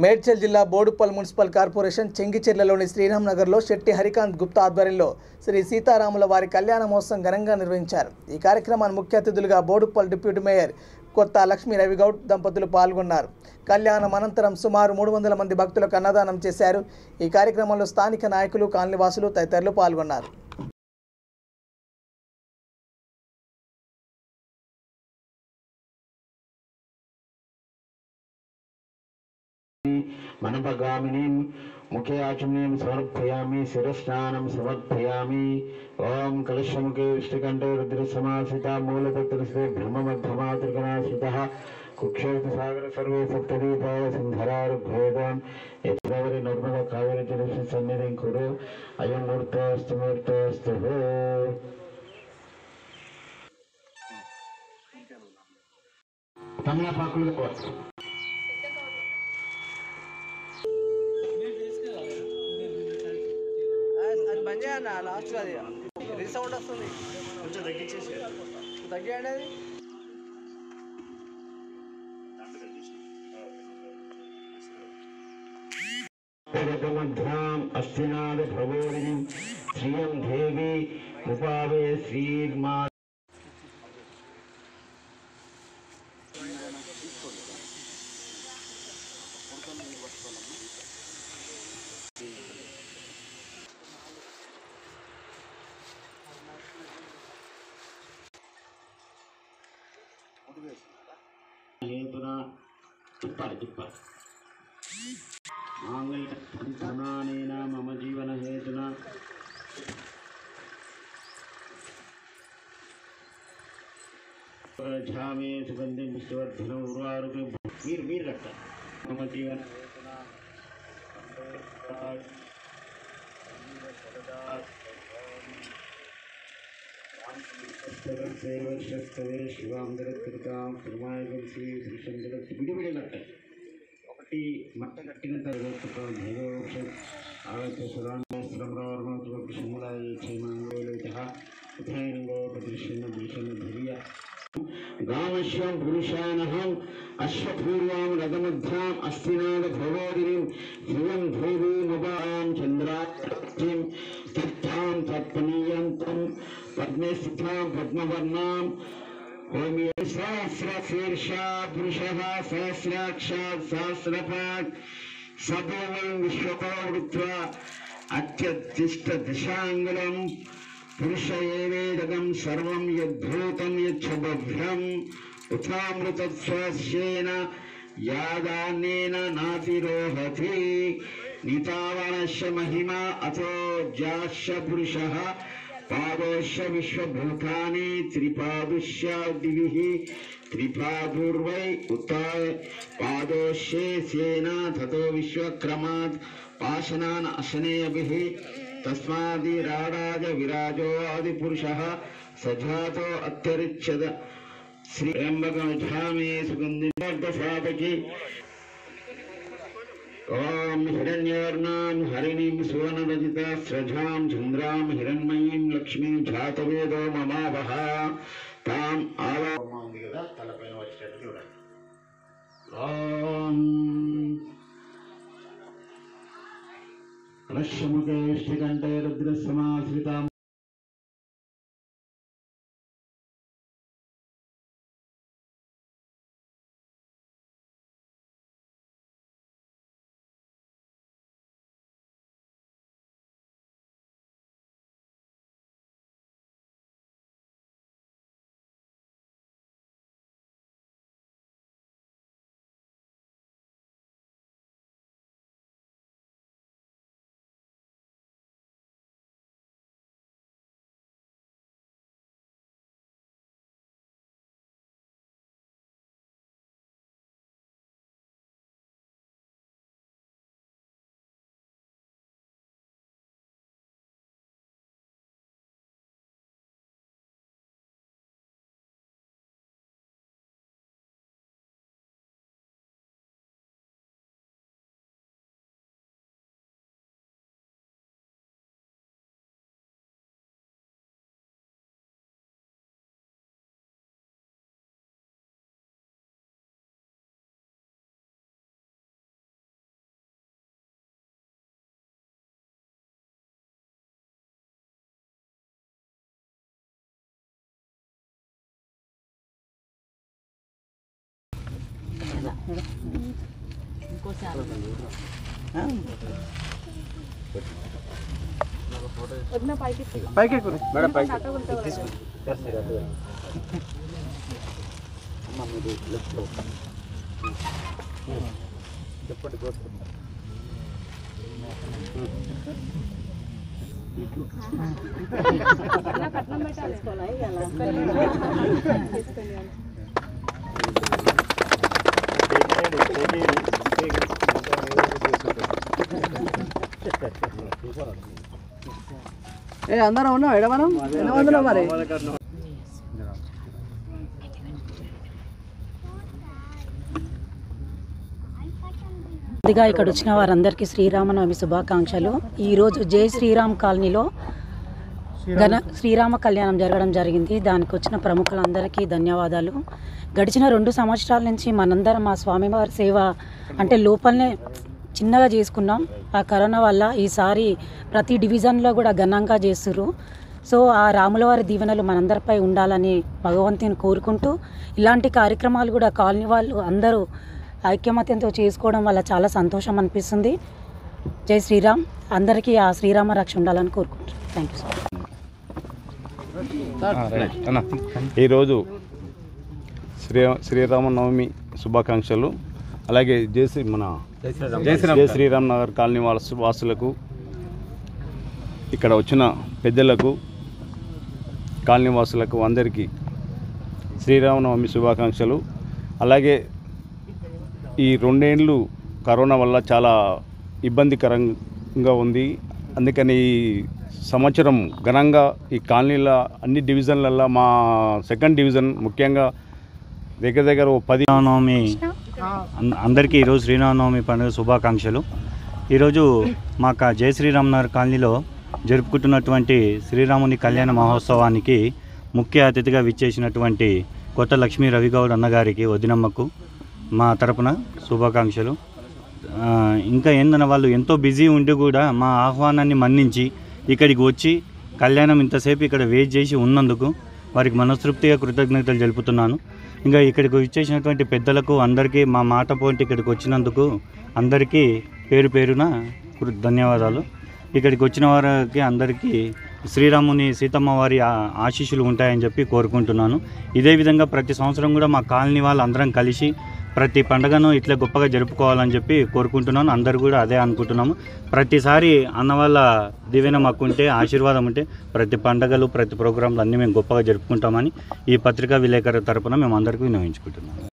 మేడ్చల్ జిల్లా Boduppal municipal corporation చెంగిచెర్లలోని Sriram నగర్లో శెట్టి హరికాంత్ గుప్తా ఆధ్వర్యంలో శ్రీ సీతారాముల వారి కళ్యాణ మహోత్సవం ఘనంగా నిర్వహించారు। ఈ కార్యక్రమానికి ముఖ్య అతిథులుగా బోడుప్పల్ డిప్యూటీ మేయర్ కొత్త లక్ష్మీ రవిగౌడ్ దంపతులు పాల్గొన్నారు। కళ్యాణం అనంతరం సుమారు 300 మంది భక్తులకు అన్నదానం చేశారు। ఈ కార్యక్రమంలో స్థానిక నాయకులు, కాలనీవాసులు తదితరులు పాల్గొన్నారు। मनपगामिनीं मुखे आचमनीं समर्पयामि, शिरस्नानं समर्पयामि। ओम कलशमुखे विष्णुकण्ठे रुद्रसमासिता मूलतत्त्वस्य ब्रह्ममध्यमा त्रिगुणाश्रितः कुक्षेत्रसागर सर्वे सप्तदीपाय सिन्धरारुभेदां यत्रवरे नर्मदा कावेरी जलस्य सन्निधिं कुरु। अयं मूर्तोऽस्तु मूर्तोऽस्तु। तमिळपाकुलु लास्ट रीसౌండ్ వస్తుంది కొంచెం తగ్గించేసి తగ్గియండి అది मध्याम् अस्तिनाद भगोरिं श्रियं देवी उपावे श्रीर्मा हेतुना तिप्पाल मांगल्यधनानेन मम जीवन हेतुना झामे सुगंधि विश्ववर्धन उर्वारुके वीर रखता मम जीवन हेतुना सर्वश्रेष्ठवे शिवांदरकृतां श्रीमायकं श्री श्रीशंकरस्य विडिविडलट्टाయి ఒకటి మట్ట కట్టిన తర్వాత భైరవక్ష ఆగత్య సదాంగస్త్రమరావర్మతో కృష్ణములాయ క్షేమాంగోలైతః ఉభయనంగో ప్రదర్శన భీషణ ధైర్య गामश्वं पुरुषानहम् अश्वपूर्वां रथमध्याम् अस्तिनाद भगोरिं श्रियं देवीमुपां चन्द्राक्षिं तत्तां तत्पनीयन्तं पद्मे स्थितां पद्मवर्णां होमि सहस्रशीर्षा पुरुषः सहस्राक्षात् सहस्रपात् सदेवं विश्वतो वृत्वा अत्यतिष्ठ दिशाङ्गुलं पुरुष एवेदकं सर्वं यद्भूतं यच्छभव्यम् उथामृतस्वस्येन यादानेन नातिरोहति नितावनस्य महिमा अतो जास्य पुरुषः पादोस्य विश्वभूतानि त्रिपादुष्य दिविः त्रिपादुर्वै उत पादोष्ये सेना ततो विश्वक्रमात् पाशनान् अशनेभिः तस्मादिराडाज विराजो आदिपुरुषः सजातो अत्यरिच्यत श्रीरम्भकमझामे सुगन्धिवर्धसाधकी ओम हिरण्यवर्णां हरिणीं सुवर्णरजिता स्रजां चन्द्रां हिरण्मयीं लक्ष्मीं जातवेदो ममावह तां आवा ఉంది కదా తలపైన వచ్చేటట్టు చూడండి। ఓం कलशमुखे विष्णुकण्ठे रुद्रसमाश्रिता పైకి అందరం ఉన్నాం ఎడ మనం ఎందుకు మరి ముందుగా ఇక్కడ వచ్చిన వారందరికీ శ్రీరామనవమి శుభాకాంక్షలు. ఈరోజు జై శ్రీరామ్ కాలనీలో శ్రీరామ కళ్యాణం జరగడం జరిగింది. దానికి వచ్చిన ప్రముఖులందరికీ ధన్యవాదాలు. గడిచిన 2 సంవత్సరాల నుంచి మనందరం మా స్వామివారి సేవ అంటే లోపలనే చిన్నగా చేసుకున్నాం. ఆ కరోనా వల్ల ఈసారి ప్రతి డివిజన్లో కూడా ఘనంగా చేస్తున్నారు. సో ఆ రాములవారి దీవెనలు మనందరిపై ఉండాలని భగవంతుని కోరుకుంటూ ఇలాంటి కార్యక్రమాలు కూడా కాలనీ వాళ్ళు అందరూ ఐక్యమత్యంతో చేసుకోవడం వల్ల చాలా సంతోషం అనిపిస్తుంది. జై శ్రీరామ్. అందరికీ ఆ శ్రీరామ రక్ష ఉండాలని కోరుకుంటున్నాను. Thank you. ఈరోజు శ్రీరామనవమి శుభాకాంక్షలు. అలాగే జై శ్రీరామ్ నగర్ కాలనీ వాసులకు, ఇక్కడ వచ్చిన పెద్దలకు, కాలనీ వాసులకు అందరికీ శ్రీరామనవమి శుభాకాంక్షలు. అలాగే ఈ 2 ఏళ్ళు కరోనా వల్ల చాలా ఇబ్బందికరంగా ఉంది. అందుకని ఈ సంవత్సరం ఘనంగా ఈ కాలనీల అన్ని డివిజన్లలో మా 2nd డివిజన్ ముఖ్యంగా దగ్గర 10 శ్రీరామనవమి అందరికీ ఈరోజు శ్రీరామనవమి పండుగ శుభాకాంక్షలు. ఈరోజు మా జై శ్రీరామ్ నగర్ కాలనీలో జరుపుకుంటున్నటువంటి శ్రీరాముని కళ్యాణ మహోత్సవానికి ముఖ్య అతిథిగా విచ్చేసినటువంటి కొత్త లక్ష్మీ రవిగౌడ్ అన్నగారికి, వదినమ్మకు మా తరపున శుభాకాంక్షలు. ఇంకా ఏందన్న వాళ్ళు ఎంతో బిజీ ఉండి కూడా మా ఆహ్వానాన్ని మన్నించి ఇక్కడికి వచ్చి కళ్యాణం ఇంతసేపు ఇక్కడ వెయిట్ చేసి ఉన్నందుకు వారికి మనస్తృప్తిగా కృతజ్ఞతలు తెలుపుతున్నాను. ఇంకా ఇక్కడికి వచ్చేసినటువంటి పెద్దలకు అందరికీ మా మాట పోటీ ఇక్కడికి వచ్చినందుకు అందరికీ పేరు పేరున ధన్యవాదాలు. ఇక్కడికి వచ్చిన వారికి అందరికీ శ్రీరాముని సీతమ్మ వారి ఆశీస్సులు ఉంటాయని చెప్పి కోరుకుంటున్నాను. ఇదే విధంగా ప్రతి సంవత్సరం కూడా మా కాలనీ వాళ్ళు అందరం కలిసి ప్రతి పండుగను ఇట్లా గొప్పగా జరుపుకోవాలని చెప్పి కోరుకుంటున్నాను. అందరు కూడా అదే అనుకుంటున్నాము. ప్రతిసారి అన్న వాళ్ళ దీవెన మాకుంటే, ఆశీర్వాదం ఉంటే ప్రతి పండుగలు, ప్రతి ప్రోగ్రాంలు అన్నీ మేము గొప్పగా జరుపుకుంటామని ఈ పత్రికా విలేకరుల తరపున మేము అందరికీ విన్నవించుకుంటున్నాము.